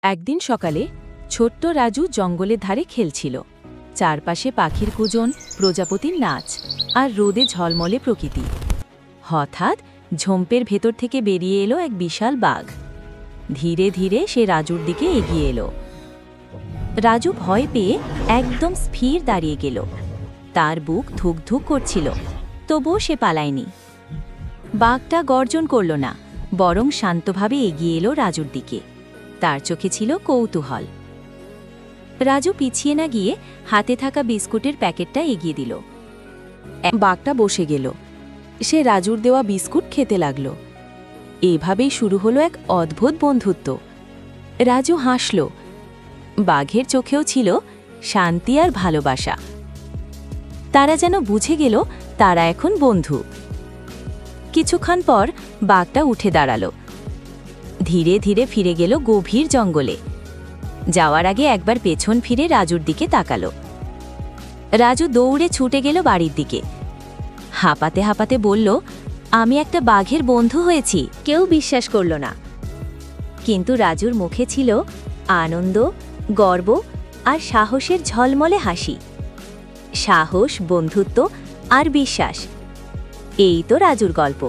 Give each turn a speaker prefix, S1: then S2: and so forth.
S1: একদিন সকালে ছোট্ট রাজু জঙ্গলের ধারে খেলছিল। চারপাশে পাখির কুজন, প্রজাপতির নাচ আর রোদে ঝলমলে প্রকৃতি। হঠাৎ ঝোম্পের ভেতর থেকে বেরিয়ে এলো এক বিশাল বাঘ। ধীরে ধীরে সে রাজুর দিকে এগিয়ে এলো। রাজু ভয় পেয়ে একদম স্থির দাঁড়িয়ে গেল। তার বুক ধুকধুক করছিল, তবুও সে পালায়নি। বাঘটা গর্জন করল না, বরং শান্তভাবে এগিয়ে এলো রাজুর দিকে। তার চোখে ছিল কৌতূহল। রাজু পিছিয়ে না গিয়ে হাতে থাকা বিস্কুটের প্যাকেটটা এগিয়ে দিল। বাঘটা বসে গেল। সে রাজুর দেওয়া বিস্কুট খেতে লাগল। এভাবেই শুরু হলো এক অদ্ভুত বন্ধুত্ব। রাজু হাসল। বাঘের চোখেও ছিল শান্তি আর ভালোবাসা। তারা যেন বুঝে গেল তারা এখন বন্ধু। কিছুক্ষণ পর বাঘটা উঠে দাঁড়ালো। ধীরে ধীরে ফিরে গেল গভীর জঙ্গলে। যাওয়ার আগে একবার পেছন ফিরে রাজুর দিকে তাকালো। রাজু দৌড়ে ছুটে গেল বাড়ির দিকে। হাঁপাতে হাঁপাতে বলল, আমি একটা বাঘের বন্ধু হয়েছি। কেউ বিশ্বাস করল না, কিন্তু রাজুর মুখে ছিল আনন্দ, গর্ব আর সাহসের ঝলমলে হাসি। সাহস, বন্ধুত্ব আর বিশ্বাস, এই তো রাজুর গল্প।